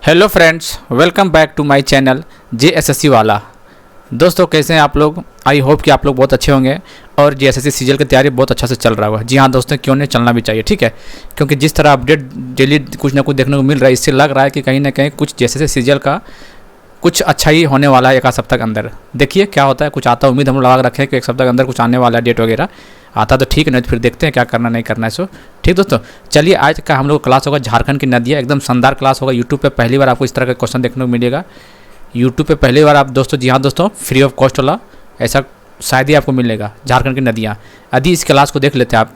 Hello friends, welcome back to my channel JSSC वाला। दोस्तों कैसे हैं आप लोग? आई होप कि आप लोग बहुत अच्छे होंगे और JSSC सीजल की तैयारी बहुत अच्छा से चल रहा होगा। जी हाँ दोस्तों, क्यों नहीं, चलना भी चाहिए, ठीक है। क्योंकि जिस तरह अपडेट डेली कुछ ना कुछ देखने को मिल रहा है, इससे लग रहा है कि कहीं ना कहीं कुछ JSSC सीजल का कुछ अच्छा ही होने वाला है एक आध सप्ताह के अंदर। देखिए क्या होता है, कुछ आता है, उम्मीद हम लोग लगा रखे हैं कि एक सप्ताह के अंदर कुछ आने वाला है, डेट वगैरह आता तो ठीक है, नहीं तो फिर देखते हैं क्या करना नहीं करना है। सो ठीक दोस्तों, चलिए आज का हम लोग क्लास होगा झारखंड की नदियाँ। एकदम शानदार क्लास होगा। यूट्यूब पे पहली बार आपको इस तरह का क्वेश्चन देखने को मिलेगा। यूट्यूब पे पहली बार आप दोस्तों, जी हाँ दोस्तों, फ्री ऑफ कॉस्ट वाला ऐसा शायद ही आपको मिलेगा, झारखंड की नदियाँ। यदि इस क्लास को देख लेते हैं आप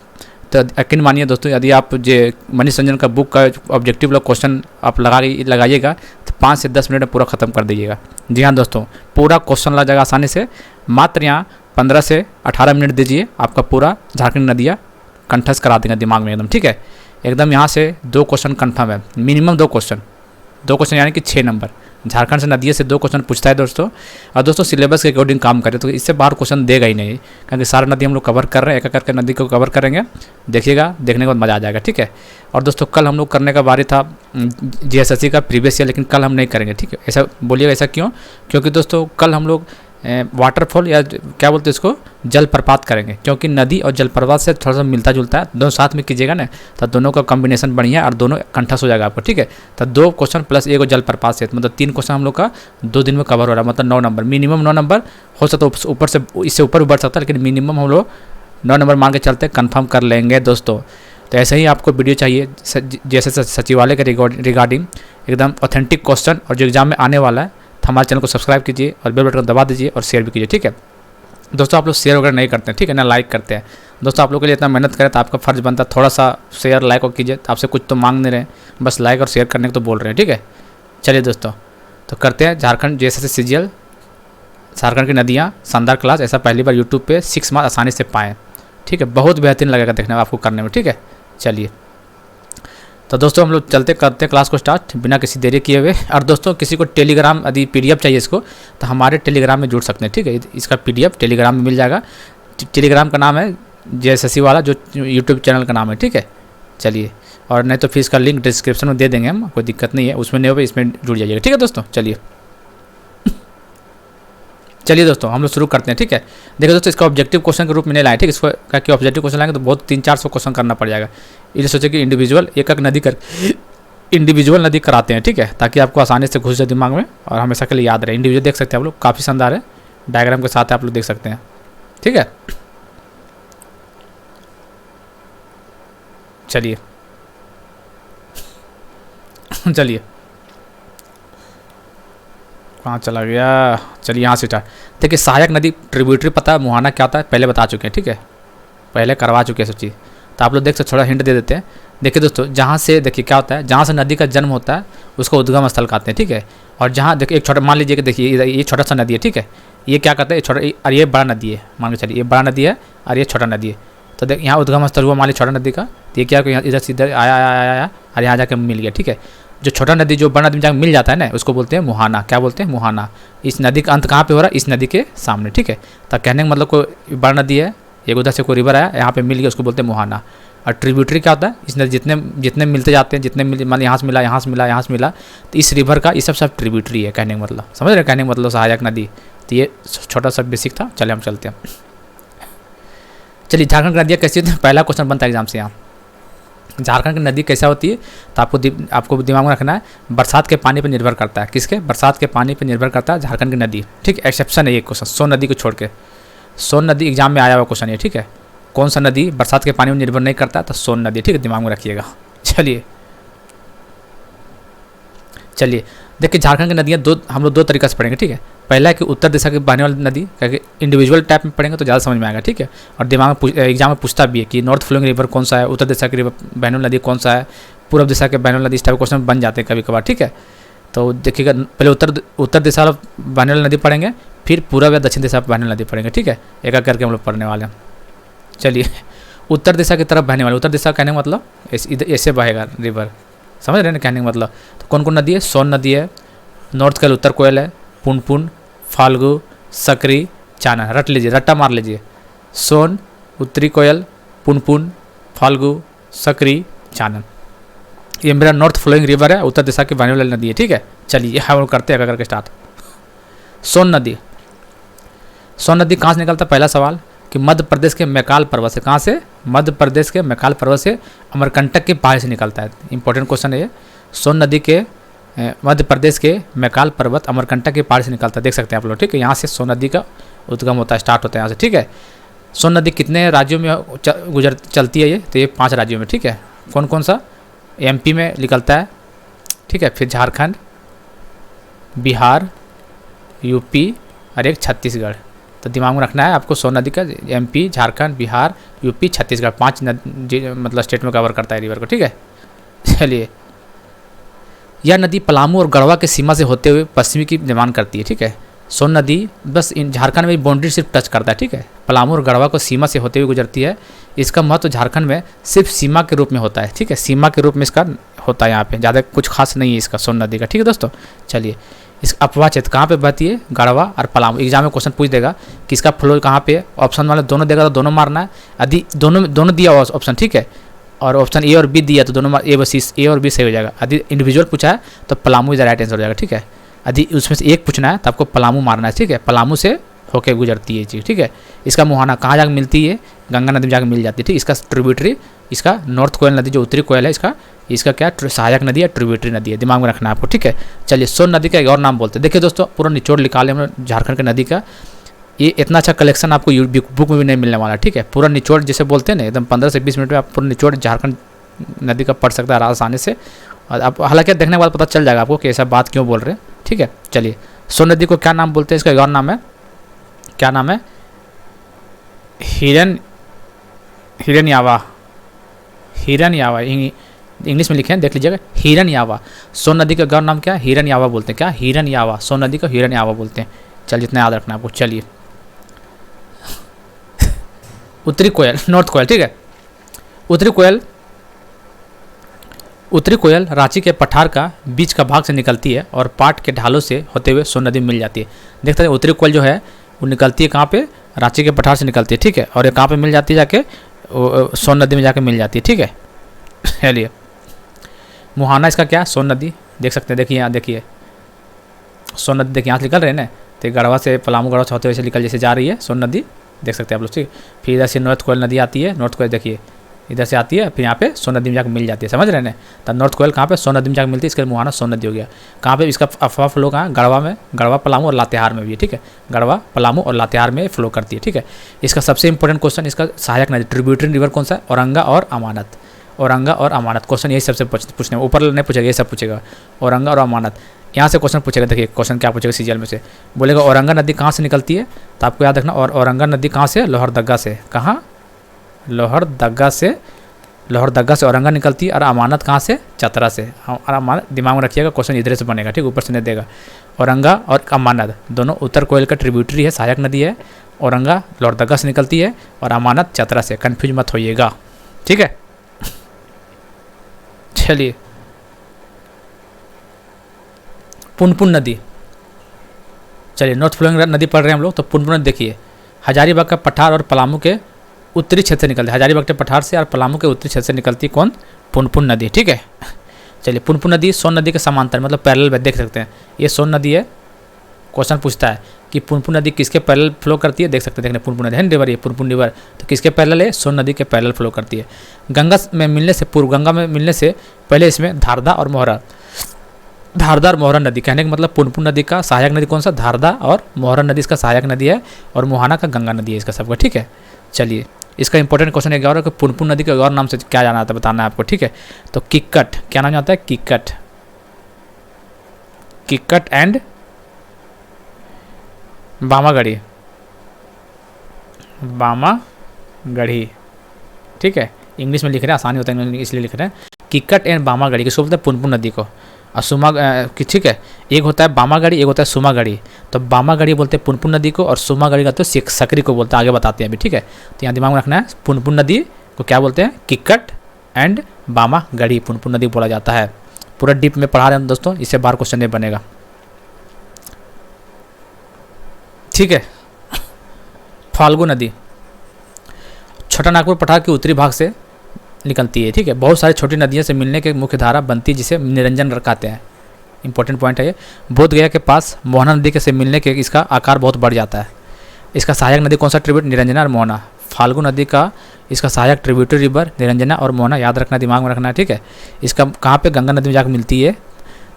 तो यकीन मानिए दोस्तों, यदि आप जो मनीष रंजन का बुक का ऑब्जेक्टिव वाला क्वेश्चन आप लगाइएगा तो 5 से 10 मिनट में पूरा ख़त्म कर दीजिएगा। जी हाँ दोस्तों, पूरा क्वेश्चन लग जाएगा आसानी से। मात्र यहाँ 15 से 18 मिनट दीजिए, आपका पूरा झारखंड नदियाँ कंठस्थ करा देंगे दिमाग में एकदम, ठीक है। एकदम यहाँ से 2 क्वेश्चन कन्फर्म है, मिनिमम 2 क्वेश्चन यानी कि 6 नंबर। झारखंड से नदियों से 2 क्वेश्चन पूछता है दोस्तों। और दोस्तों सिलेबस के अकॉर्डिंग काम करें तो इससे बाहर क्वेश्चन देगा ही नहीं, क्योंकि सारा नदी हम लोग कवर कर रहे हैं, एक एक करके नदी को कवर करेंगे। देखिएगा, देखने के बाद मज़ा आ जाएगा, ठीक है। और दोस्तों कल हम लोग करने का बारी था JSSC का प्रीवियस ईयर, लेकिन कल हम नहीं करेंगे, ठीक है। ऐसा बोलिएगा, ऐसा क्यों? क्योंकि दोस्तों कल हम लोग वाटरफॉल या क्या बोलते हैं इसको, जलप्रपात करेंगे। क्योंकि नदी और जलप्रपात से थोड़ा सा मिलता जुलता है, दोनों साथ में कीजिएगा ना तो दोनों का कॉम्बिनेशन बढ़िया है और दोनों कंठस्थ हो जाएगा आपको, ठीक है। तो 2 क्वेश्चन प्लस 1 जलप्रपात से, मतलब 3 क्वेश्चन हम लोग का 2 दिन में कवर हो रहा है, मतलब 9 नंबर, मिनिमम 9 नंबर हो सकता है, ऊपर से इससे ऊपर भी बढ़ सकता है, लेकिन मिनिमम हम लोग 9 नंबर मान के चलते कन्फर्म कर लेंगे दोस्तों। तो ऐसे ही आपको वीडियो चाहिए जैसे सचिवालय के रिगार्डिंग एकदम ऑथेंटिक क्वेश्चन और जो एग्जाम में आने वाला है, तो हमारे चैनल को सब्सक्राइब कीजिए और बेल बटन दबा दीजिए और शेयर भी कीजिए, ठीक है। दोस्तों आप लोग शेयर वगैरह नहीं करते हैं, ठीक है ना, लाइक करते हैं। दोस्तों आप लोग के लिए इतना मेहनत करें तो आपका फ़र्ज़ बनता है थोड़ा सा शेयर लाइक और कीजिए। आपसे कुछ तो मांग नहीं रहे हैं, बस लाइक और शेयर करने को तो बोल रहे हैं, ठीक है। चलिए दोस्तों, तो करते हैं झारखंड JSSC सीजीएल, झारखंड की नदियाँ, शानदार क्लास। ऐसा पहली बार यूट्यूब पर 6 मार्क्स आसानी से पाएँ, ठीक है। बहुत बेहतरीन लगेगा देखने में आपको करने में, ठीक है। चलिए तो दोस्तों हम लोग चलते करते हैं क्लास को स्टार्ट बिना किसी देरी किए हुए। और दोस्तों किसी को टेलीग्राम यदि PDF चाहिए इसको, तो हमारे टेलीग्राम में जुड़ सकते हैं, ठीक है। इसका PDF टेलीग्राम में मिल जाएगा। टेलीग्राम का नाम है JSSC वाला, जो यूट्यूब चैनल का नाम है, ठीक है। चलिए, और नहीं तो फिर इसका लिंक डिस्क्रिप्शन में दे देंगे हम, कोई दिक्कत नहीं है, उसमें नहीं हो, इसमें जुड़ जाइएगा, ठीक है दोस्तों। चलिए दोस्तों हम लोग शुरू करते हैं, ठीक है। देखिए दोस्तों, इसका ऑब्जेक्टिव क्वेश्चन के रूप में नहीं लाए, ठीक है। इसको क्या ऑब्जेक्टिव क्वेश्चन लाएंगे तो बहुत 300-400 क्वेश्चन करना पड़ जाएगा। इसलिए सोचे कि इंडिविजुअल एक इंडिविजुअल नदी कराते हैं, ठीक है, ताकि आपको आसानी से घुस जाए दिमाग में और हमेशा के लिए याद रहे। इंडिविजुअल देख सकते हैं आप लोग, काफ़ी शानदार है, डायग्राम के साथ आप लोग देख सकते हैं, ठीक है। चलिए चलिए कहाँ चला गया, चलिए यहाँ से स्टार्ट। देखिए सहायक नदी ट्रिब्यूटरी पता है, मुहाना क्या होता है पहले बता चुके हैं, ठीक है, पहले करवा चुके हैं सब चीज़। तो आप लोग देख सकते, थोड़ा हिंट दे देते हैं। देखिए दोस्तों, जहाँ से देखिए क्या होता है, जहाँ से नदी का जन्म होता है उसको उद्गम स्थल कहते हैं, ठीक है। और जहाँ देखिए एक छोटा, मान लीजिए कि देखिए ये छोटा सा नदी है, ठीक है, ये क्या कहते हैं, छोटा, और ये बड़ा नदी है, मान के चलिए ये बड़ा नदी है और ये छोटा नदी है। तो देख यहाँ उद्गम स्थल हुआ मान लीजिए छोटा नदी का, तो ये क्या इधर से इधर आया और यहाँ जाकर मिल गया, ठीक है। जो छोटा नदी जो बड़ा नदी में जाकर मिल जाता है ना, उसको बोलते हैं मुहाना। क्या बोलते हैं? मुहाना। इस नदी का अंत कहाँ पे हो रहा है? इस नदी के सामने, ठीक है। तो कहने का मतलब कोई बड़ा नदी है, एक उधर से कोई रिवर आया, यहाँ पे मिल गया, उसको बोलते हैं मुहाना। और ट्रिब्यूटरी क्या होता है? इस नदी जितने मिलते जाते हैं, जितने मान यहाँ से मिला, यहाँ से मिला, यहाँ से मिला, तो इस रिवर का ये सब ट्रिब्यूटरी है, कहने का मतलब, समझ रहे हैं? कहने का मतलब सहायक नदी। तो ये छोटा सा बेसिक था। चले हम चलते हैं। चलिए झारखंड की नदियाँ कैसी होती है, पहला क्वेश्चन बनता है एग्जाम से यहाँ। झारखंड की नदी कैसा होती है तो आपको दिमाग में रखना है, बरसात के पानी पर निर्भर करता है। किसके? बरसात के पानी पर निर्भर करता है झारखंड की नदी, ठीक है। एक्सेप्शन है ये क्वेश्चन, सोन नदी को छोड़ के। सोन नदी एग्जाम में आया हुआ क्वेश्चन है, ठीक है। कौन सा नदी बरसात के पानी में निर्भर नहीं करता? तो सोन नदी, ठीक है, दिमाग में रखिएगा। चलिए देखिए, झारखंड की नदियाँ हम लोग 2 तरीके से पढ़ेंगे, ठीक है। पहला है कि उत्तर दिशा की बहने वाली नदी, क्योंकि इंडिविजुअल टाइप में पढ़ेंगे तो ज़्यादा समझ में आएगा, ठीक है। और दिमाग में एग्जाम में पूछता भी है कि नॉर्थ फ्लोइंग रिवर कौन सा है, उत्तर दिशा की बहने वाली नदी कौन सा है, पूर्व दिशा के बहने वाली नदी, इस टाइप क्वेश्चन बन जाते हैं कभी कभार, ठीक है। तो देखिएगा, पहले उत्तर दिशा बहने वाली नदी पढ़ेंगे, फिर पूर्व या दक्षिण दिशा बहने वाली नदी पढ़ेंगे, ठीक है। एक एक करके हम लोग पढ़ने वाले हैं। चलिए, उत्तर दिशा की तरफ बहने वाले, उत्तर दिशा कहने का मतलब ऐसे बहेगा रिवर, समझ रहे हैं कहने का मतलब। तो कौन कौन नदी है? सोन नदी है, नॉर्थ कोयल उत्तर कोयल है, पुनपुन, फाल्गु, सकरी, चानन। रट लीजिए, रट्टा मार लीजिए। सोन, उत्तरी कोयल, पुनपुन, फाल्गु, सकरी, चानन। ये मेरा नॉर्थ फ्लोइंग रिवर है, उत्तर दिशा की बहने वाली नदी है, ठीक है। चलिए हम करते हैं करके स्टार्ट। सोन नदी। सोन नदी कहाँ से निकलता है? पहला सवाल कि मध्य प्रदेश के मैकाल पर्वत से। कहाँ से? मध्य प्रदेश के मैकाल पर्वत से, अमरकंटक के पहाड़ से निकलता है। इंपॉर्टेंट क्वेश्चन है ये। सोन नदी के मध्य प्रदेश के मैकाल पर्वत अमरकंटक के पहाड़ से निकलता है, देख सकते हैं आप लोग, ठीक है। यहाँ से सोन नदी का उद्गम होता है, स्टार्ट होता है यहाँ से, ठीक है। सोन नदी कितने राज्यों में चलती है ये? तो ये 5 राज्यों में, ठीक है। कौन कौन सा? एमपी में निकलता है, ठीक है, फिर झारखंड, बिहार, यूपी और एक छत्तीसगढ़। तो दिमाग में रखना है आपको, सोन नदी का एमपी, झारखंड, बिहार, यूपी, छत्तीसगढ़ 5 मतलब स्टेट में कवर करता है रिवर को, ठीक है। चलिए, यह नदी पलामू और गढ़वा के सीमा से होते हुए पश्चिमी की निर्माण करती है, ठीक है। सोन नदी बस इन झारखंड में बाउंड्री सिर्फ टच करता है, ठीक है। पलामू और गढ़वा को सीमा से होते हुए गुजरती है। इसका महत्व झारखंड में सिर्फ सीमा के रूप में होता है, ठीक है। सीमा के रूप में इसका होता है, यहाँ पे ज़्यादा कुछ खास नहीं है इसका सोन नदी का, ठीक है दोस्तों। चलिए, इस अपवाह क्षेत्र कहाँ पे बहती है? गढ़वा और पलामू। एग्जाम में क्वेश्चन पूछ देगा कि इसका फ्लो कहाँ पे है। ऑप्शन वाले दोनों देगा तो दोनों मारना है। यदि दोनों दिया ऑप्शन, ठीक है, और ऑप्शन ए और बी दिया तो दोनों ए बस ए और बी सही हो जाएगा। यदि इंडिविजुअल पूछा है तो पलामू इज राइट आंसर हो जाएगा, ठीक है। यदि उसमें से एक पूछना है तो आपको पलामू मारना है, ठीक है। पलामू से होके गुजरती है चीज़, ठीक है। इसका मुहाना कहाँ जाकर मिलती है? गंगा नदी में जाकर मिल जाती है, ठीक। इसका ट्रिब्यूटरी, इसका नॉर्थ कोयल नदी जो उत्तरी कोयल है, इसका क्या सहायक नदी है, ट्रिब्यूटरी नदी है, दिमाग में रखना है आपको, ठीक है। चलिए, सोन नदी का एक और नाम बोलते हैं। देखिए दोस्तों, पूरा निचोड़ निकाले हमने झारखंड के नदी का। ये इतना अच्छा कलेक्शन आपको बुक में भी नहीं मिलने वाला, ठीक है। पूरा निचोड़ जैसे बोलते हैं ना, एकदम 15 से 20 मिनट में आप पूरा निचोड़ झारखंड नदी का पढ़ सकता है आसानी से। और आप हालांकि देखने के बाद पता चल जाएगा आपको कि ऐसा बात क्यों बोल रहे हैं, ठीक है। चलिए, सोन नदी को क्या नाम बोलते हैं? इसका एक और नाम है, क्या नाम है? हिरनयावा। इंग्लिश में लिखे हैं, देख लीजिएगा, हिरनयावा। सोन नदी का गौर नाम क्या है? हिरनयावा बोलते हैं। क्या? हिरनयावा। सोन नदी को हिरनयावा बोलते हैं। चलिए, इतना याद रखना आपको। चलिए, उत्तरी कोयल, नॉर्थ कोयल, ठीक है। उत्तरी कोयल रांची के पठार का बीच का भाग से निकलती है और पाट के ढालों से होते हुए सोन नदी में मिल जाती है। देखते हैं उत्तरी कोयल जो है वो निकलती है कहाँ पे? रांची के पठार से निकलती है, ठीक है। और ये कहाँ पे मिल जाती है? जाके सोन नदी में जाके मिल जाती है, ठीक है। चलिए, मुहाना इसका क्या? सोन नदी, देख सकते हैं, देखिए यहाँ, देखिए सोन नदी, देखिए यहाँ से निकल रहे हैं ना, तो गढ़वा से पलामू गढ़वा से होते हुए निकल जैसे जा रही है सोन नदी, देख सकते हैं आप लोग, ठीक। फिर इधर से नॉर्थ कोयल नदी आती है, नॉर्थ कोयल देखिए इधर से आती है, फिर यहाँ पे सोन नदी में जाकर मिल जाती है, समझ रहे हैं ना। तो नॉर्थ कोयल कहाँ पे? सोन नदी में जाकर मिलती है, इसके मुहाना सोन नदी हो गया। कहाँ पे इसका अफवाह फ्लो? कहाँ? गढ़वा में, गढ़वा, पलामू और लातेहार में भी है, ठीक है। गढ़वा, पलामू और लातेहार में फ्लो करती है, ठीक है। इसका सबसे इंपॉर्टेंट क्वेश्चन, इसका सहायक नदी ट्रिब्यूटरी रिवर कौन सा है? औरंगा और अमानत। औरंगा और अमानत क्वेश्चन यही सबसे पूछने, ऊपर नहीं पूछेगा, ये सब पूछेगा, औरंगा और अमानत। यहाँ से क्वेश्चन पूछेगा, देखिए क्वेश्चन क्या पूछेगा सीजीएल में से, बोलेगा औरंगा नदी कहाँ से निकलती है? तो आपको याद रखना, और औरंगा नदी कहाँ से? लोहरदगा से। कहाँ? लोहरदगा से औरंगा निकलती है। और अमानत कहाँ से? चतरा से। और अमानत दिमाग में रखिएगा, क्वेश्चन इधर से बनेगा, ठीक, ऊपर से नहीं देगा। औरंगा और अमानत दोनों उत्तर कोयल का ट्रिब्यूटरी है, सहायक नदी है। औरंगा लोहरदगा से निकलती है और अमानत चतरा से, कन्फ्यूज मत होइएगा, ठीक है। चलिए, पुनपुन नदी। चलिए, नॉर्थ फ्लोइंग नदी पढ़ रहे हैं हम लोग, तो पुनपुन नदी देखिए, हजारीबाग का पठार और पलामू के उत्तरी क्षेत्र से निकलती है। हजारीबाग के पठार से और पलामू के उत्तरी क्षेत्र से निकलती कौन? पुनपुन नदी, ठीक है। चलिए, पुनपुन नदी सोन नदी के समांतर, मतलब पैरेलल, देख सकते हैं, ये सोन नदी है। क्वेश्चन पूछता है कि पुनपुन नदी किसके पैरेलल फ्लो करती है? देख सकते हैं, देखने पुनपुन नदी है रिवर, ये पुनपुन रिवर, तो किसके पैरेलल है? सोन नदी के पैरेलल फ्लो करती है। गंगा में मिलने से पूर्व, गंगा में मिलने से पहले इसमें धारदा और मोहरा नदी, कहने का मतलब पुनपुन नदी का सहायक नदी कौन सा? धारदा और मोहरा नदी इसका सहायक नदी है, और मुहाना का गंगा नदी है इसका सबका, ठीक है। चलिए, इसका इंपॉर्टेंट क्वेश्चन एक और है कि पुनपुन नदी के और नाम से क्या जाना आता है, बताना है आपको, ठीक है। तो किक्कट, क्या नाम आता है? किक्कट एंड बामागढ़ी, ठीक है। इंग्लिश में लिख रहे हैं, आसानी होता है इसलिए लिख रहे हैं। किक्कट एंड बामागढ़ी किसको बोलते हैं? पुनपुन नदी को। और ठीक है, एक होता है बामागढ़ी, एक होता है सुमागढ़ी। तो बामागढ़ी बोलते हैं पुनपुन नदी को, और सुमागढ़ी का तो सकरी को बोलते हैं, आगे बताते हैं अभी, ठीक है। तो यहाँ दिमाग में रखना है, पुनपुन नदी को क्या बोलते हैं? किक्कट एंड बामागढ़ी पुनपुन नदी बोला जाता है। पूरा डीप में पढ़ा रहे हैं दोस्तों, इससे बाहर क्वेश्चन नहीं बनेगा, ठीक है। फाल्गु नदी, छोटा नागपुर पठार के उत्तरी भाग से निकलती है, ठीक है। बहुत सारी छोटी नदियों से मिलने के मुख्य धारा बनती है जिसे निरंजन कहते हैं। इंपॉर्टेंट पॉइंट है ये। बोध गया के पास मोहना नदी के से मिलने के इसका आकार बहुत बढ़ जाता है। इसका सहायक नदी कौन सा ट्रिब्यूट? निरंजना और मोहना। फाल्गु नदी का इसका सहायक ट्रिब्यूटरी रिवर निरंजना और मोहना, याद रखना, दिमाग में रखना है, ठीक है। इसका कहाँ पे? गंगा नदी में जाकर मिलती है।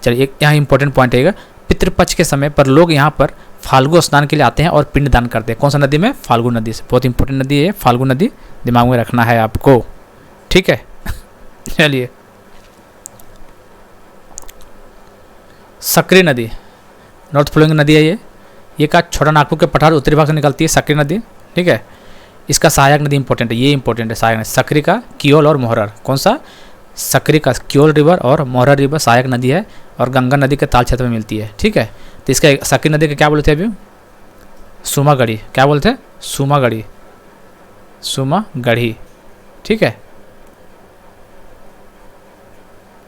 चलिए एक यहाँ इंपॉर्टेंट पॉइंट है, पितृपक्ष के समय पर लोग यहाँ पर फाल्गु स्नान के लिए आते हैं और पिंड दान करते हैं। कौन सा नदी में? फाल्गु नदी से। बहुत इंपॉर्टेंट नदी है फाल्गु नदी, दिमाग में रखना है आपको, ठीक है। चलिए सक्रिय नदी, नॉर्थ फ्लोइंग नदी है ये का छोटा नागपुर के पठार उत्तरी भाग से निकलती है सक्रिय नदी, ठीक है। इसका सहायक नदी इंपॉर्टेंट है, ये इंपॉर्टेंट है सहायक नदी। सक्रिय का कियोल और मोहरर। कौन सा? सक्रिय का कियोल रिवर और मोहरर रिवर सहायक नदी है और गंगा नदी के ताल क्षेत्र में मिलती है, ठीक है। तो इसका सक्रिय नदी का क्या बोलते हैं अभी? सुमागढ़ी। क्या बोलते हैं? सुमागढ़ी, सुमागढ़ी, ठीक है,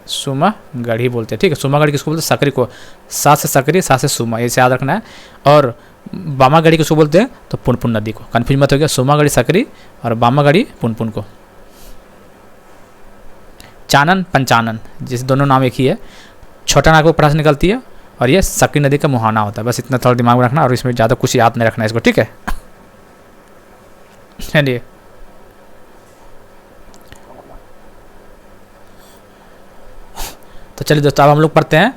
सुमागढ़ी बोलते हैं, ठीक है। सुमागढ़ी किसको बोलते हैं? सकरी को। सा से सकरी, सा से सुमा, इसे याद रखना है। और बामागढ़ी किसको बोलते हैं? तो पुनपुन नदी को। कन्फ्यूज मत हो गया, सुमागढ़ी सकरी और बामागढ़ी पुनपुन को। चानन पंचानन, जिस दोनों नाम एक ही है। छोटा नागपुर पठार से निकलती है और ये सकरी नदी का मुहाना होता है। बस इतना थोड़ा दिमाग में रखना और इसमें ज़्यादा कुछ याद नहीं रखना है इसको, ठीक है। चलिए तो चलिए दोस्तों अब हम लोग पढ़ते हैं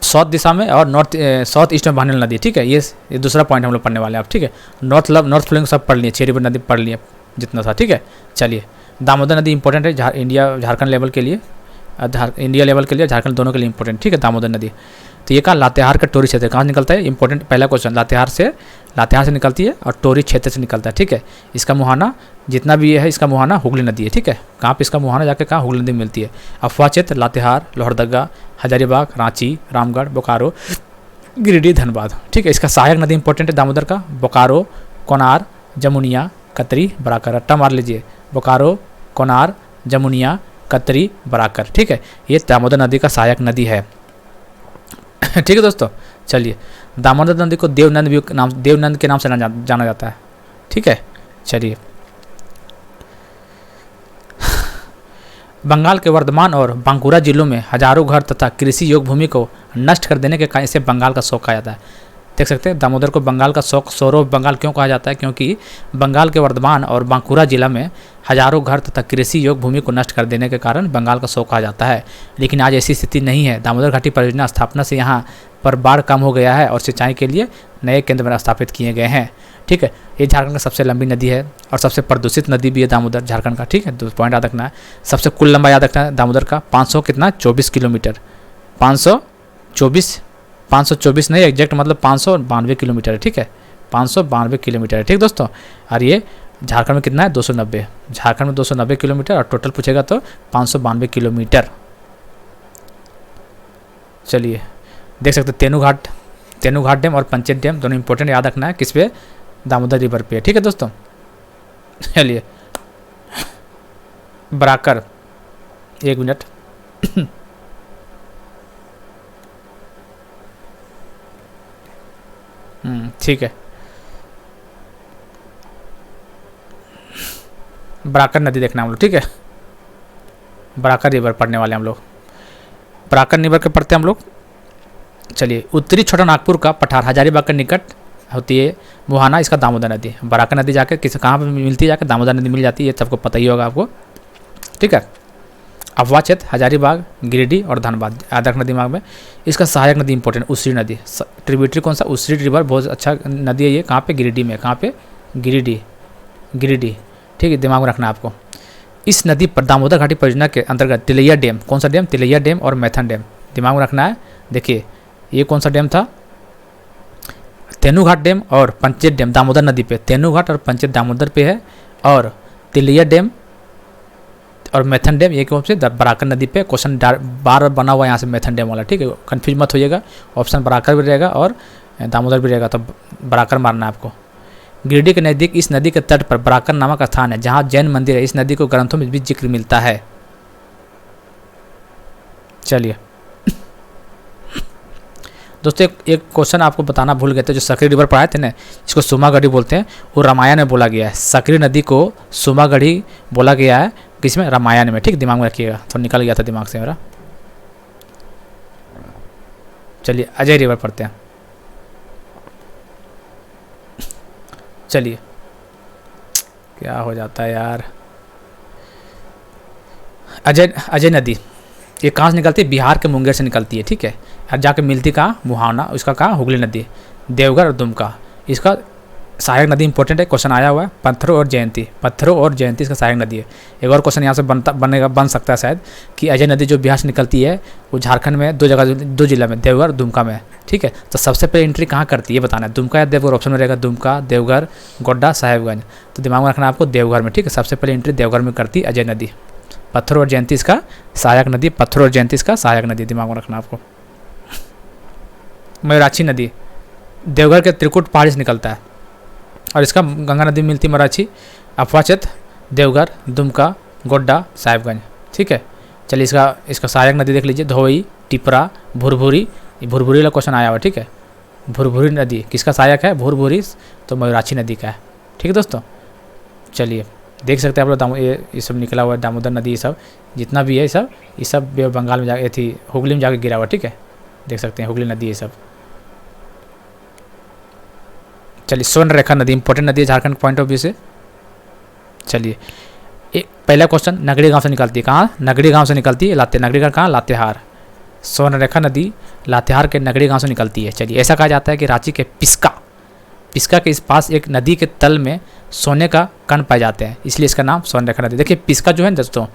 साउथ दिशा में और साउथ ईस्ट में बहने वाली नदी, ठीक है। ये दूसरा पॉइंट हम लोग पढ़ने वाले हैं अब, ठीक है। नॉर्थ फ्लोइंग सब पढ़ लिए, 6 रिवर नदी पढ़ लिए जितना था, ठीक है। चलिए दामोदर नदी इंपॉर्टेंट है झारखंड लेवल के लिए, इंडिया लेवल के लिए, झारखंड दोनों के लिए इंपॉर्टेंट, ठीक है। दामोदर नदी तो ये कहाँ? लातेहार का टोरी क्षेत्र कहाँ निकलता है? इंपॉर्टेंट पहला क्वेश्चन। लातेहार से निकलती है और टोरी क्षेत्र से निकलता है, ठीक है। इसका मुहाना जितना भी है, इसका मुहाना हुगली नदी है, ठीक है। कहाँ पे इसका मुहाना जाके कहाँ? हुगली नदी में मिलती है। अफवाह क्षेत्र लातेहार, लोहरदगा, हजारीबाग, रांची, रामगढ़, बोकारो, गिरिडीह, धनबाद, ठीक है। इसका सहायक नदी इंपॉर्टेंट है दामोदर का, बोकारो, कोनार, जमुनिया, कतरी, बराकर। रट्टा मार लीजिए, बोकारो, कोनार, जमुनिया, कतरी, बराकर, ठीक है। ये दामोदर नदी का सहायक नदी है, ठीक है दोस्तों। चलिए दामोदर नदी को देवनंद के नाम से जाना जाता है, ठीक है। चलिए बंगाल के वर्धमान और बांकुरा जिलों में हजारों घर तथा कृषि योग्य भूमि को नष्ट कर देने के कारण इसे बंगाल का शौक कहा जाता है। देख सकते हैं दामोदर को बंगाल का शौक, सौरव बंगाल क्यों कहा जाता है? क्योंकि बंगाल के वर्धमान और बांकुरा जिला में हजारों घर तथा कृषि योग्य भूमि को नष्ट कर देने के कारण बंगाल का शौक कहा जाता है। लेकिन आज ऐसी स्थिति नहीं है। दामोदर घाटी परियोजना स्थापना से यहाँ पर बाढ़ कम हो गया है और सिंचाई के लिए नए केंद्र स्थापित किए गए हैं, ठीक है। ये झारखंड का सबसे लंबी नदी है और सबसे प्रदूषित नदी भी है दामोदर झारखंड का, ठीक है। 2 पॉइंट याद रखना है। सबसे कुल लंबा याद रखना है दामोदर का 500 कितना 24 किलोमीटर, 524 नहीं, एग्जैक्ट मतलब 592 किलोमीटर है, ठीक है। 592 किलोमीटर है, ठीक दोस्तों। और ये झारखंड में कितना है? 290। झारखंड में 290 किलोमीटर और टोटल पूछेगा तो 592 किलोमीटर। चलिए देख सकते तेनूघाट डैम और पंचेत डैम दोनों इंपॉर्टेंट, याद रखना है। किस पे? दामोदर रिवर पे, ठीक है दोस्तों। चलिए बराकर, 1 मिनट। ठीक है। बराकर नदी देखना हम लोग, ठीक है। बराकर रिवर पढ़ने वाले हम लोग, बराकर रिवर के पढ़ते हैं हम लोग। चलिए उत्तरी छोटा नागपुर का पठार हजारीबाग के निकट होती है मुहाना, इसका दामोदर नदी। बराकर नदी जाकर कहाँ पर मिलती है? जाकर दामोदर नदी मिल जाती है, ये सबको पता ही होगा आपको, ठीक है। अफवाह क्षेत्र हजारीबाग, गिरिडीह और धनबाद, याद रखना दिमाग में। इसका सहायक नदी इंपॉर्टेंट उसी नदी। ट्रिब्यूटरी कौन सा? उसी रिवर, बहुत अच्छा नदी है ये। कहाँ पे? गिरिडीह में। कहाँ पे? गिरिडीह, ठीक है, दिमाग में रखना है आपको। इस नदी पर दामोदर घाटी परियोजना के अंतर्गत तिलैया डैम, कौन सा डैम? तिलैया डैम और मैथन डैम, दिमाग में रखना है। देखिए ये कौन सा डैम था? तेनूघाट डैम और पंचेत डैम दामोदर नदी पे, तेनूघाट और पंचेत दामोदर पे है। और तिलैया डैम और मैथन डैम ये कौन से? बराकर नदी पे। क्वेश्चन बार बना हुआ है यहाँ से मैथन डैम वाला, ठीक है, कन्फ्यूज मत होइएगा। ऑप्शन बराकर भी रहेगा और दामोदर भी रहेगा, तो बराकर मारना है आपको। गिरिडीह के नज़दीक इस नदी के तट पर बराकर नामक स्थान है जहाँ जैन मंदिर है। इस नदी को ग्रंथों में भी जिक्र मिलता है। चलिए दोस्तों एक क्वेश्चन आपको बताना भूल गए थे, जो सकरी रिवर पढ़ाए थे ना, इसको सुमागढ़ी बोलते हैं, वो रामायण में बोला गया है। सकरी नदी को सुमागढ़ी बोला गया है किसमें? रामायण में। ठीक, दिमाग में रखिएगा, थोड़ा निकल गया था दिमाग से मेरा। चलिए अजय रिवर पढ़ते हैं। चलिए, क्या हो जाता है यार। अजय नदी ये कहाँ से निकलती है? बिहार के मुंगेर से निकलती है। ठीक है, और जाके मिलती कहाँ? मुहाना, उसका कहाँ? हुगली नदी, देवघर और दुमका। इसका सहायक नदी इंपॉर्टेंट है, क्वेश्चन आया हुआ है। पत्थरों और जयंती, पत्थरों और जयंती इसका सहायक नदी है। एक और क्वेश्चन यहाँ से बन सकता है शायद, कि अजय नदी जो बिहार से निकलती है वो झारखंड में दो जिला में, देवघर और दुमका में। ठीक है, तो सबसे पहले एंट्री कहाँ करती है बताना है, दुमका या देवघर? ऑप्शन में रहेगा दुमका, देवघर, गोड्डा, साहेबगंज। तो दिमाग में रखना आपको देवघर में। ठीक है, सबसे पहले एंट्री देवघर में करती अजय नदी। पत्थरों और जयंती इसका सहायक नदी, पत्थरों और जयंती इसका सहायक नदी, दिमाग में रखना आपको। मयूराक्षी नदी देवघर के त्रिकुट पहाड़ी से निकलता है, और इसका गंगा नदी मिलती मराठी, अफवाचत, देवघर, दुमका, गोड्डा, साहेबगंज। ठीक है, चलिए इसका सहायक नदी देख लीजिए, धोई, टिपरा, भुरभुरी। ये भुरभुरी वाला क्वेश्चन आया हुआ। ठीक है, भुरभुरी नदी किसका सहायक है? भुरभुरी तो मयूराक्षी नदी का है। ठीक है दोस्तों, चलिए देख सकते हैं आप लोग, ये सब निकला हुआ है, दामोदर नदी, ये सब जितना भी है ये सब बंगाल में जाके थी, हुगली में जाके गिरा हुआ। ठीक है, देख सकते हैं हुगली नदी ये सब। चलिए, स्वर्णरेखा नदी इंपॉर्टेंट नदी है झारखंड पॉइंट ऑफ व्यू से। चलिए, एक पहला क्वेश्चन, नगड़ी गांव से निकलती है, कहाँ? नगड़ी गांव से निकलती है, नगड़ी गांव कहाँ? लातेहार। स्वर्णरेखा नदी लातेहार के नगड़ी गांव से निकलती है। चलिए, ऐसा कहा जाता है कि रांची के पिस्का के इस पास एक नदी के तल में सोने का कण पाए जाते हैं, इसलिए इसका नाम स्वर्णरेखा नदी। देखिए पिस्का जो है दोस्तों,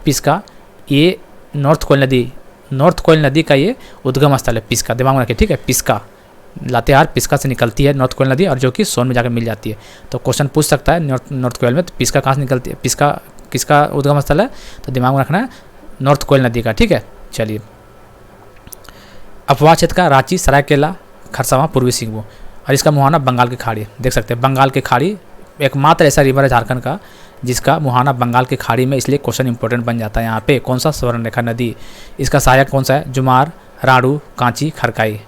पिस्का ये नॉर्थ कोयल नदी का ये उद्गम स्थल है पिस्का, दिमाग में रखिए। ठीक है, पिस्का, लातेहार पिस्का से निकलती है नॉर्थ कोयल नदी, और जो कि सोन में जाकर मिल जाती है। तो क्वेश्चन पूछ सकता है नॉर्थ कोयल में, तो पिस्का कहाँ से निकलती है? पिस्का किसका उद्गम स्थल है? तो दिमाग में रखना है नॉर्थ कोयल नदी का। ठीक है, चलिए, अफवाह क्षेत्र का रांची, सरायकेला, खरसावां, पूर्वी सिंहभूम, और इसका मुहाना बंगाल की खाड़ी। देख सकते हैं बंगाल की खाड़ी एकमात्र ऐसा रिवर है झारखंड का जिसका मुहाना बंगाल की खाड़ी में, इसलिए क्वेश्चन इंपॉर्टेंट बन जाता है यहाँ पे। कौन सा? स्वर्णरेखा नदी। इसका सहायक कौन सा है? जुमार, राड़ू, कांची, खरकाई।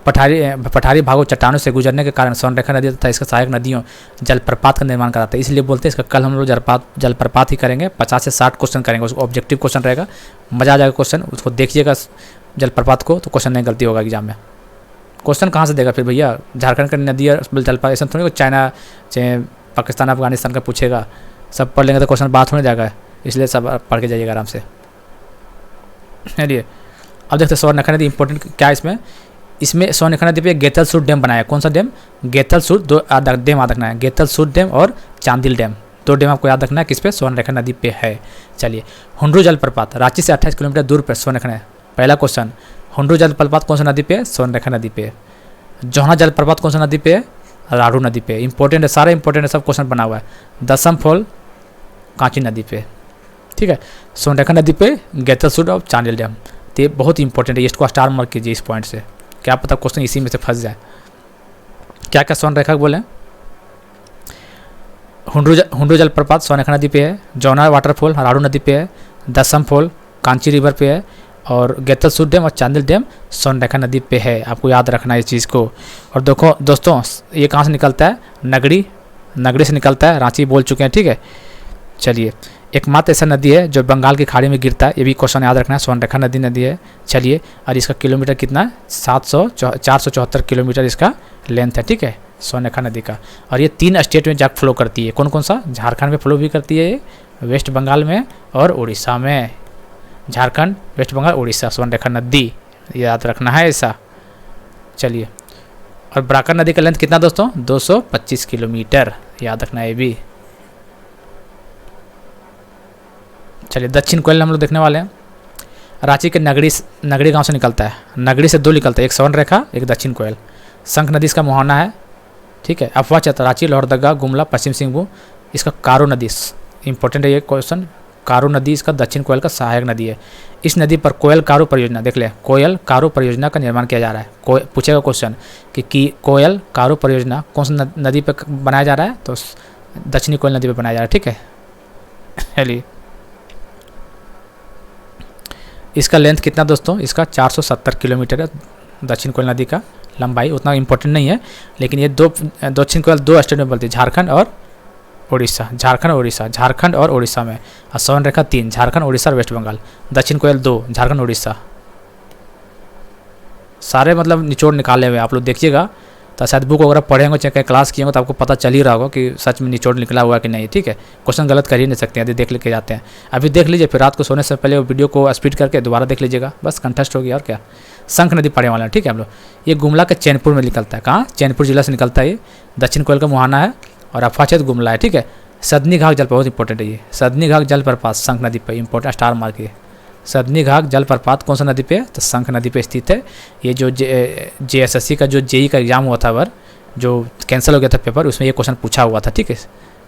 पठारी भागों चट्टानों से गुजरने के कारण स्वर्णरेखा नदी तथा इसका सहायक नदियों जलप्रपात का निर्माण कराता है, इसलिए बोलते हैं इसका कल हम लोग जलप्रपात ही करेंगे। 50 से 60 क्वेश्चन करेंगे, उसको ऑब्जेक्टिव क्वेश्चन रहेगा, मजा आ जाएगा क्वेश्चन, उसको देखिएगा जलप्रपात को, तो क्वेश्चन नहीं गलती होगा एग्जाम में। क्वेश्चन कहाँ से देगा फिर भैया? झारखंड का नदी और जलप्रपात ऐसा थोड़ी चाइना चाहे पाकिस्तान अफगानिस्तान का पूछेगा, सब पढ़ लेंगे तो क्वेश्चन बात होने जाएगा, इसलिए सब पढ़ के जाइएगा आराम से। चलिए अब देखते हैं स्वर्णरेखा नदी इंपॉर्टेंट क्या है इसमें स्वर्णरेखा नदी पे गेतलसूर डैम बनाया। कौन सा डैम? गेतलसूर। दो डैम याद रखना है, गेतलसूर डैम और चांदिल डैम, दो डैम आपको याद रखना है किस पे? स्वर्णरेखा नदी पे है। चलिए, हुंडरू जलप्रपात रांची से 28 किलोमीटर दूर पर स्वर्णरेखा है। पहला क्वेश्चन, हुंडरू जलप्रपात कौन सा नदी पे है? स्वर्णरेखा नदी पे। जोहना जलप्रपात कौन सा नदी पे है? राड़ू नदी पे। इंपॉर्टेंट है, सारा इंपॉर्टेंट है, सब क्वेश्चन बना हुआ है। दसम फॉल कांची नदी पे। ठीक है, स्वर्णरेखा नदी पे गेतलसूर और चांदिल डैम, तो ये बहुत इंपॉर्टेंट है, इसको स्टार मार्क कीजिए इस पॉइंट से, क्या पता क्वेश्चन इसी में से फंस जाए। क्या क्या स्वर्णरेखा बोले? हुंडरू जलप्रपात स्वर्णरेखा नदी पे है, जौना वाटरफॉल राड़ू नदी पे है, दसम फॉल कांची रिवर पे है, और गेतलसूर डैम और चांदिल डैम स्वर्णरेखा नदी पे है। आपको याद रखना है इस चीज़ को। और देखो दोस्तों, ये कहाँ से निकलता है? नगड़ी से निकलता है, रांची बोल चुके हैं। ठीक है, चलिए, एकमात्र ऐसा नदी है जो बंगाल की खाड़ी में गिरता है, ये भी क्वेश्चन याद रखना है, स्वर्णरेखा नदी है। चलिए, और इसका किलोमीटर कितना है? 474 किलोमीटर इसका लेंथ है। ठीक है, स्वर्णरेखा नदी का, और ये 3 स्टेट में जाकर फ्लो करती है। कौन कौन सा? झारखंड में फ्लो भी करती है, वेस्ट बंगाल में और उड़ीसा में। झारखंड, वेस्ट बंगाल, उड़ीसा, स्वर्णरेखा नदी याद रखना है ऐसा। चलिए, और ब्राकर नदी का लेंथ कितना दोस्तों? 225 किलोमीटर, याद रखना है ये भी। चलिए, दक्षिण कोयल हम लोग देखने वाले हैं। रांची के नगड़ी गांव से निकलता है, नगड़ी से 2 निकलता है, एक स्वर्णरेखा, एक दक्षिण कोयल। शंख नदी इसका मुहाना है। ठीक है, अफवाह क्षेत्र रांची, लोहरदगा, गुमला, पश्चिम सिंहभूम। इसका कारू नदी इंपॉर्टेंट है ये क्वेश्चन। कारू नदी इसका दक्षिण कोयल का सहायक नदी है। इस नदी पर कोयल कारू परियोजना, देख ले, कोयल कारू परियोजना का निर्माण किया जा रहा है। पूछेगा क्वेश्चन कि कोयल कारू परियोजना कौन सी नदी पर बनाया जा रहा है? तो दक्षिणी कोयल नदी पर बनाया जा रहा है। ठीक है, चलिए, इसका लेंथ कितना दोस्तों? इसका 470 किलोमीटर है, दक्षिण कोयल नदी का लंबाई उतना इंपॉर्टेंट नहीं है, लेकिन ये दो दक्षिण कोयल 2 स्टेट में बोलती है, झारखंड और उड़ीसा, झारखंड और उड़ीसा, झारखंड और उड़ीसा में। और स्वर्ण रेखा 3, झारखंड उड़ीसा और वेस्ट बंगाल। दक्षिण कोयल 2, झारखंड उड़ीसा। सारे मतलब निचोड़ निकाले हुए आप लोग देखिएगा, तो शायद बुक वगैरह पढ़ेंगे चाहे क्लास किए तो आपको पता चल ही रहा होगा कि सच में निचोड़ निकला हुआ कि नहीं। ठीक है, क्वेश्चन गलत कर ही नहीं सकते, यदि देख लेके जाते हैं। अभी देख लीजिए, फिर रात को सोने से पहले वो वीडियो को स्पीड करके दोबारा देख लीजिएगा, बस कंटेस्ट हो गया और क्या। शंख नदी पढ़ने वाला है, ठीक है हम लोग। ये गुमला के चैनपुर में निकलता है, कहाँ, चैनपुर जिला से निकलता है ये, दक्षिण कोयल का मुहाना है और अफवाचेत गुमला है। ठीक है, सदनी घाट जलप्रपात बहुत इंपॉर्टेंट है ये, सदनी घाट जलप्रपात शंख नदी पर इंपॉर्टेंट, स्टार मार्क है। सदनी घाट जलप्रपात कौन सा नदी पे है, तो शंख नदी पे स्थित है। ये जो JSSC का जो JEE का एग्जाम हुआ था बार, जो कैंसिल हो गया था पेपर, उसमें ये क्वेश्चन पूछा हुआ था। ठीक है,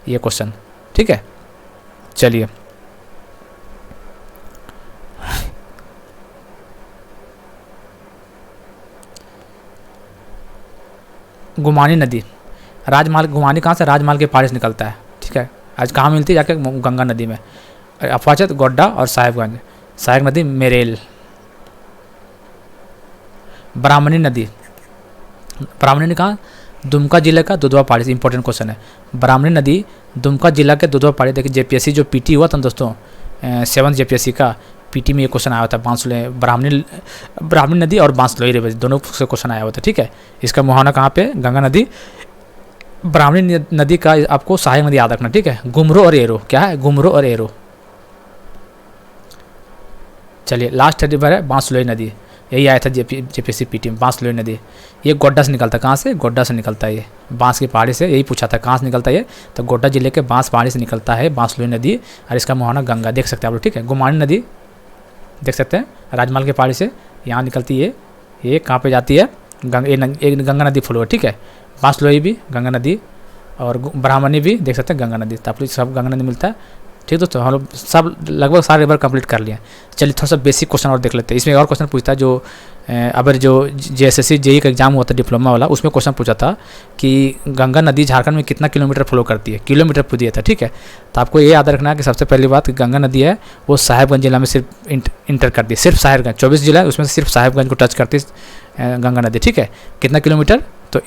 ये क्वेश्चन, ठीक है। चलिए गुमानी नदी, राजमार्ग, गुमानी कहाँ से, राजमार्ग के पहाड़ी से निकलता है। ठीक है, आज कहाँ मिलती है, जाके गंगा नदी में। अफवाचत, गोड्डा और साहेबगंज। सहायक नदी मेरेल। ब्राह्मणी नदी, ब्राह्मणी कहाँ, दुमका जिले का दुधवा पहाड़ी से, इंपॉर्टेंट क्वेश्चन है। ब्राह्मणी नदी दुमका जिला के दुधवा पहाड़ी। देखिए JPSC जो PT हुआ था दोस्तों, 7th JPSC का PT में ये क्वेश्चन आया था, बांसलोई, ब्राह्मणी नदी और बांसलोई रिवर दोनों से क्वेश्चन आया हुआ था। ठीक है, इसका मुहाना कहाँ पे, गंगा नदी। ब्राह्मणी नदी का आपको सहायक नदी याद रखना। ठीक है, गुमरो और एरो, क्या है, गुमरो और एरो। चलिए लास्ट रिवर है बांसलोई नदी, यही आया था JPSC PT में, बांसलोई नदी। ये गोड्डा से निकलता है, कहाँ से, गोड्डा से निकलता है ये, बांस की पहाड़ी से। यही पूछा था कहाँ से निकलता है ये, तो गोड्डा जिले के बांस पहाड़ी से निकलता है बांसलोई नदी, और इसका मुहाना गंगा, देख सकते हैं आप लोग। ठीक है, गुमानी नदी देख सकते हैं, राजमार्ग के पहाड़ी से यहाँ निकलती है। ये कहाँ पे जाती है, एक गंगा नदी फ्लो है। ठीक है, बांसलोई भी गंगा नदी और ब्राह्मणी भी देख सकते हैं गंगा नदी, तो आप लोग सब गंगा नदी मिलता है। ठीक दोस्तों, हम लोग सब लगभग सारे रिवर कंप्लीट कर लिए। चलिए थोड़ा सा बेसिक क्वेश्चन और देख लेते हैं। इसमें एक और क्वेश्चन पूछता है, जो अगर जो JSSC JEE का एग्जाम हुआ था डिप्लोमा वाला, उसमें क्वेश्चन पूछा था कि गंगा नदी झारखंड में कितना किलोमीटर फ्लो करती है, किलोमीटर पूछ दिया था। ठीक है, तो आपको ये याद रखना है कि सबसे पहली बात, गंगा नदी है वो साहेबगंज जिला में सिर्फ इंटर करती है, सिर्फ साहेबगंज, 24 जिला है उसमें से सिर्फ साहेबगंज को टच करती है गंगा नदी। ठीक है, कितना किलोमीटर, तो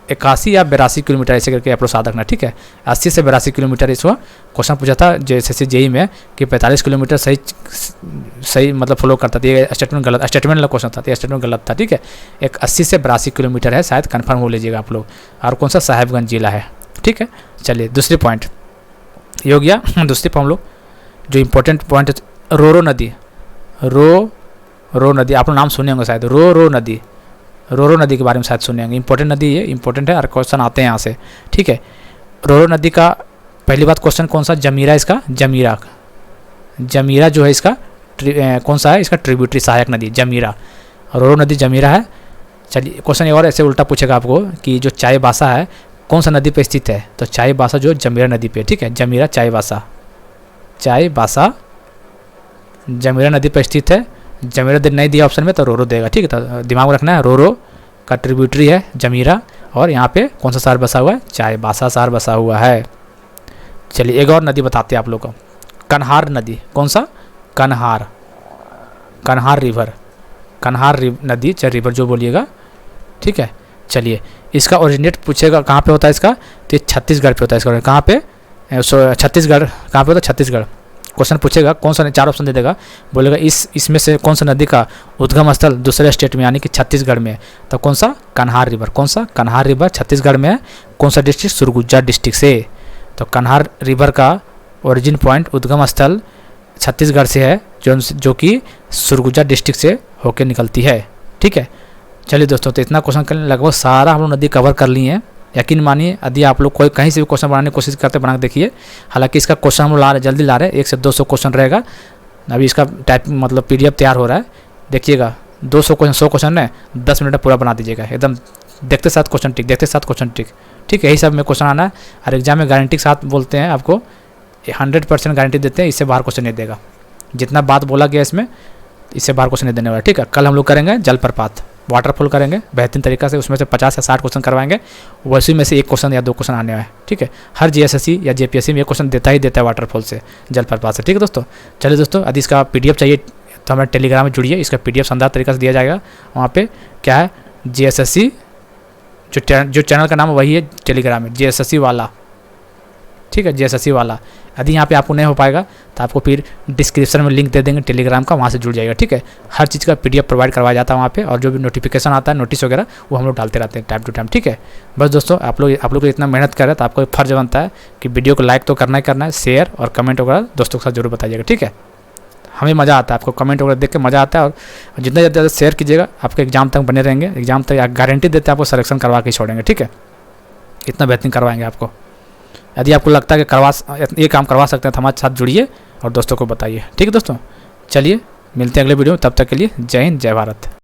81 या 82 किलोमीटर ऐसे करके आप लोग याद रखना। ठीक है, 80 से 82 किलोमीटर इसको क्वेश्चन पूछा था JSSC JEE में, कि 45 किलोमीटर सही मतलब फ्लो करता था। ये स्टेटमेंट गलत, स्टेटमेंट वाला क्वेश्चन था, ये स्टेटमेंट गलत था। ठीक है, एक 80 से 82 किलोमीटर है, शायद कन्फर्म हो लीजिएगा आप लोग। और कौन सा, साहेबगंज जिला है। ठीक है, चलिए दूसरी पॉइंट ये हो गया। दूसरी पर हम लोग जो इम्पोर्टेंट पॉइंट, रोरो नदी, रो नदी, आप लोग नाम सुने होंगे शायद, रो नदी, रोरो नदी के बारे में शायद सुने होंगे। इंपॉर्टेंट नदी है, इंपॉर्टेंट है, और क्वेश्चन आते हैं यहाँ से। ठीक है, रोरो नदी का पहली बात क्वेश्चन कौन सा, जमीरा, इसका जमीरा जो है इसका कौन सा है, इसका ट्रिब्यूटरी सहायक नदी जमीरा, रोरो नदी जमीरा है। चलिए क्वेश्चन और ऐसे उल्टा पूछेगा आपको कि जो चाईबासा है कौन सा नदी पे स्थित है, तो चाईबासा जो जमीरा नदी पे। ठीक है, जमीरा चाईबासा जमीरा नदी पर स्थित है। जमीरा नहीं दिया ऑप्शन में तो रोरो देगा। ठीक है, तो दिमाग में रखना है, रोरो का ट्रिब्यूटरी है जमीरा, और यहाँ पे कौन सा शहर बसा हुआ है, चाईबासा शहर बसा हुआ है। चलिए एक और नदी बताते हैं आप लोग को, कन्हार नदी, कौन सा, कन्हार रिवर, नदी चाहे रिवर जो बोलिएगा। ठीक है, चलिए इसका ओरिजिनेट पूछेगा कहाँ पे होता है इसका, तो ये छत्तीसगढ़ पे होता है इसका, कहाँ पे, छत्तीसगढ़, कहाँ पे होता है, छत्तीसगढ़। क्वेश्चन पूछेगा कौन सा, 4 ऑप्शन दे देगा, बोलेगा इसमें से कौन सा नदी का उद्गम स्थल दूसरे स्टेट में यानी कि छत्तीसगढ़ में है, तो कौन सा, कन्हार रिवर, कौन सा, कन्हार रिवर छत्तीसगढ़ में है। कौन सा डिस्ट्रिक्ट, सुरगुजा डिस्ट्रिक्ट से। तो कन्हार रिवर का ओरिजिन पॉइंट, उद्गम स्थल छत्तीसगढ़ से है, जो कि सुरगुजा डिस्ट्रिक्ट से होकर निकलती है। ठीक है, चलिए दोस्तों, तो इतना क्वेश्चन लगभग सारा हम लोग नदी कवर कर लिए हैं। यकीन मानिए, यदि आप लोग कोई कहीं से भी क्वेश्चन बनाने की कोशिश करते बना के देखिए। हालांकि इसका क्वेश्चन हम लोग जल्दी ला रहे हैं, 1 से 200 क्वेश्चन रहेगा। अभी इसका टाइप मतलब PDF तैयार हो रहा है, देखिएगा 200 क्वेश्चन, 100 क्वेश्चन है, 10 मिनट में पूरा बना दीजिएगा एकदम, देखते साथ क्वेश्चन टिक, देखते साथ क्वेश्चन टिक। ठीक है, यही सब में क्वेश्चन आना है, और एग्जाम में गारंटी के साथ बोलते हैं आपको, 100% गारंटी देते हैं, इससे बाहर क्वेश्चन नहीं देगा। जितना बात बोला गया इसमें, इससे बाहर क्वेश्चन नहीं देने वाला। ठीक है, कल हम लोग करेंगे जलप्रपात, वाटरफॉल करेंगे बेहतरीन तरीका से, उसमें से 50 या 60 क्वेश्चन करवाएंगे, वैसे में से 1 क्वेश्चन या 2 क्वेश्चन आने वाले हैं। ठीक है, हर JSSC या JPSC में 1 क्वेश्चन देता ही देता है वाटरफॉल से, जलप्रपात से। ठीक है दोस्तों, चलिए दोस्तों, यदि इसका PDF चाहिए तो हमारे टेलीग्राम में जुड़िए, इसका PDF शानदार तरीके से दिया जाएगा। वहाँ पे क्या है, JSSC जो चैनल का नाम है वही है टेलीग्राम में, JSSC वाला, ठीक है, JSSC वाला। यदि यहाँ पे आपको नहीं हो पाएगा तो आपको फिर डिस्क्रिप्शन में लिंक दे देंगे टेलीग्राम का, वहाँ से जुड़ जाएगा, ठीक है। हर चीज़ का PDF प्रोवाइड करवाया जाता है वहाँ पे, और जो भी नोटिफिकेशन आता है, नोटिस वगैरह, वो हम लोग डालते रहते हैं टाइम टू टाइम, ठीक है। बस दोस्तों आप लोग इतना मेहनत कर रहे हैं तो आपको फर्ज बनता है कि वीडियो को लाइक तो करना ही करना है, शेयर और कमेंट वगैरह दोस्तों के साथ जरूर बताइएगा, ठीक है। हमें मज़ा आता है, आपको कमेंट वगैरह देख के मज़ा आता है, और जितना ज़्यादा शेयर कीजिएगा आपके एग्जाम तक बने रहेंगे, एग्जाम तक गारंटी देते हैं आपको सिलेक्शन करवा के छोड़ेंगे, ठीक है। इतना बेहतरीन करवाएंगे आपको। यदि आपको लगता है कि ये काम करवा सकते हैं तो हमारे साथ जुड़िए और दोस्तों को बताइए, ठीक है दोस्तों। चलिए मिलते हैं अगले वीडियो में, तब तक के लिए जय हिंद, जय भारत।